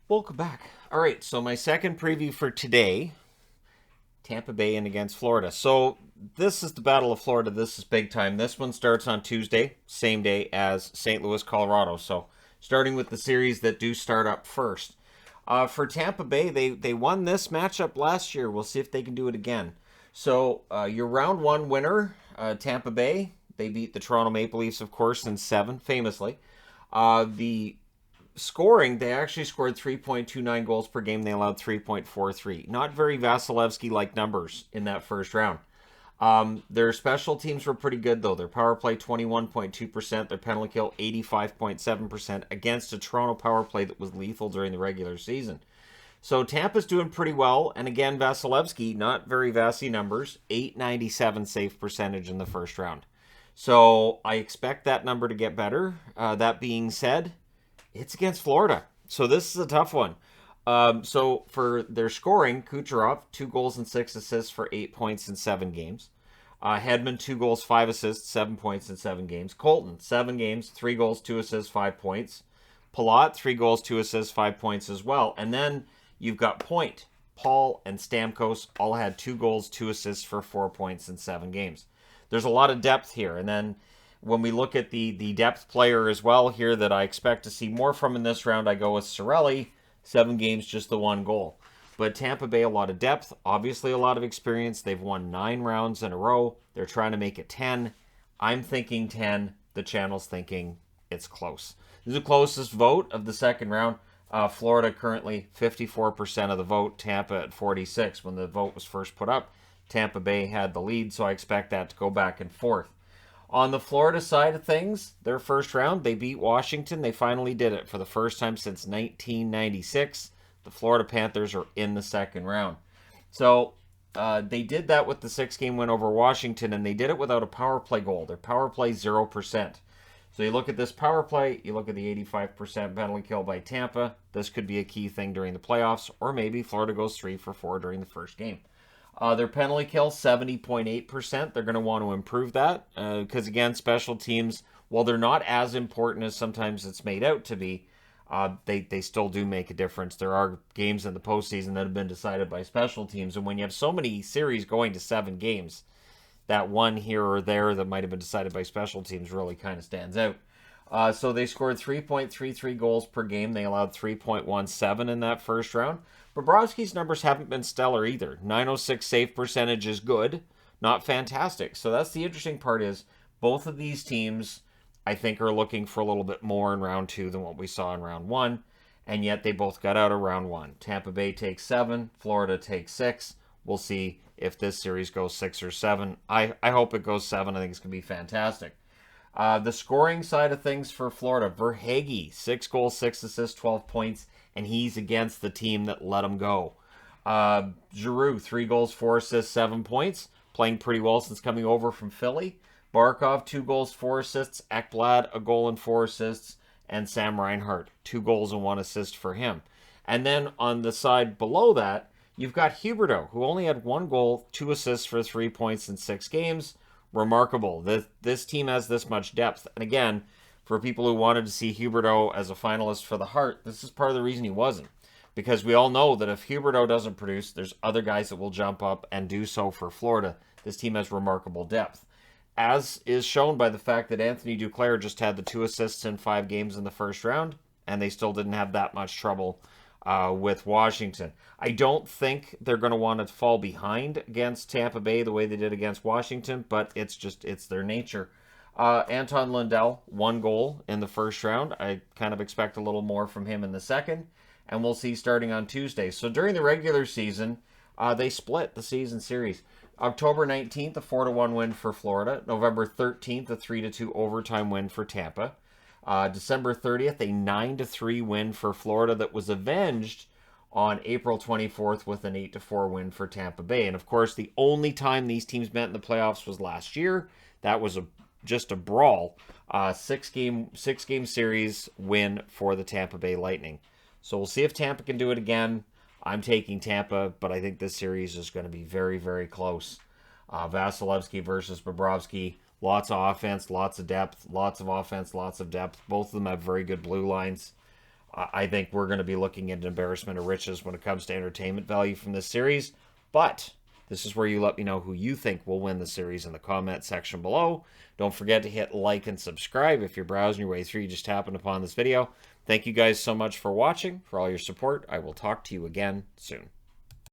Welcome back. All right, so my second preview for today, Tampa Bay in against Florida. So this is the Battle of Florida. This is big time. This one starts on Tuesday, same day as St. Louis, Colorado. So starting with the series that do start up first. For Tampa Bay, they won this matchup last year. We'll see if they can do it again. So your round one winner, Tampa Bay, they beat the Toronto Maple Leafs, of course, in 7, famously. The scoring, they actually scored 3.29 goals per game. They allowed 3.43. Not very Vasilevsky-like numbers in that first round. Their special teams were pretty good, though. Their power play, 21.2%. Their penalty kill, 85.7% against a Toronto power play that was lethal during the regular season. So Tampa's doing pretty well. And again, Vasilevsky, not very Vasi numbers, 897 save percentage in the first round. So I expect that number to get better. That being said, it's against Florida. So this is a tough one. So for their scoring, Kucherov, 2 goals and 6 assists for 8 points in 7 games. Hedman, 2 goals, 5 assists, 7 points in 7 games. Colton, 7 games, 3 goals, 2 assists, 5 points. Palat, 3 goals, 2 assists, 5 points as well. And then you've got Point, Paul, and Stamkos all had 2 goals, 2 assists for 4 points in 7 games. There's a lot of depth here. And then when we look at the depth player as well here that I expect to see more from in this round, I go with Cirelli. 7 games, just the 1 goal. But Tampa Bay, a lot of depth, obviously a lot of experience. They've won 9 rounds in a row. They're trying to make it 10. I'm thinking 10. The channel's thinking it's close. This is the closest vote of the second round. Florida currently 54% of the vote. Tampa at 46%. When the vote was first put up, Tampa Bay had the lead, so I expect that to go back and forth. On the Florida side of things, their first round, they beat Washington. They finally did it for the first time since 1996. The Florida Panthers are in the second round. So they did that with the 6-game win over Washington, and they did it without a power play goal. Their power play, 0%. So you look at this power play, you look at the 85% penalty kill by Tampa. This could be a key thing during the playoffs, or maybe Florida goes 3 for 4 during the first game. Their penalty kill, 70.8%. They're going to want to improve that because, again, special teams, while they're not as important as sometimes it's made out to be, they still do make a difference. There are games in the postseason that have been decided by special teams, and when you have so many series going to 7 games, that one here or there that might have been decided by special teams really kind of stands out. So they scored 3.33 goals per game. They allowed 3.17 in that first round. Bobrovsky's numbers haven't been stellar either. 906 save percentage is good, not fantastic. So that's the interesting part is both of these teams, I think, are looking for a little bit more in round 2 than what we saw in round 1, and yet they both got out of round 1. Tampa Bay takes 7, Florida takes 6. We'll see if this series goes 6 or 7. I hope it goes 7. I think it's going to be fantastic. The scoring side of things for Florida, Verhaeghe, 6 goals, 6 assists, 12 points, and he's against the team that let him go. Giroux, 3 goals, 4 assists, 7 points, playing pretty well since coming over from Philly. Barkov, 2 goals, 4 assists. Ekblad, a goal and 4 assists. And Sam Reinhart, 2 goals and 1 assist for him. And then on the side below that, you've got Huberdeau, who only had 1 goal, 2 assists for 3 points in 6 games. Remarkable. This team has this much depth. And again, for people who wanted to see Huberdeau as a finalist for the Hart, this is part of the reason he wasn't. Because we all know that if Huberdeau doesn't produce, there's other guys that will jump up and do so for Florida. This team has remarkable depth. As is shown by the fact that Anthony Duclair just had the 2 assists in 5 games in the first round, and they still didn't have that much trouble with Washington. I don't think they're going to want to fall behind against Tampa Bay the way they did against Washington, but it's their nature. Anton Lundell, 1 goal in the first round. I kind of expect a little more from him in the second, and we'll see starting on Tuesday. So during the regular season, they split the season series. October 19th, a 4-1 win for Florida. November 13th, a 3-2 overtime win for Tampa. December 30th, a 9-3 win for Florida that was avenged on April 24th with an 8-4 win for Tampa Bay. And of course, the only time these teams met in the playoffs was last year. That was just a brawl. 6-game series win for the Tampa Bay Lightning. So we'll see if Tampa can do it again. I'm taking Tampa, but I think this series is going to be very, very close. Vasilevsky versus Bobrovsky. Lots of offense, lots of depth, lots of offense, lots of depth. Both of them have very good blue lines. I think we're going to be looking at an embarrassment of riches when it comes to entertainment value from this series. But this is where you let me know who you think will win the series in the comment section below. Don't forget to hit like and subscribe if you're browsing your way through. You just happened upon this video. Thank you guys so much for watching, for all your support. I will talk to you again soon.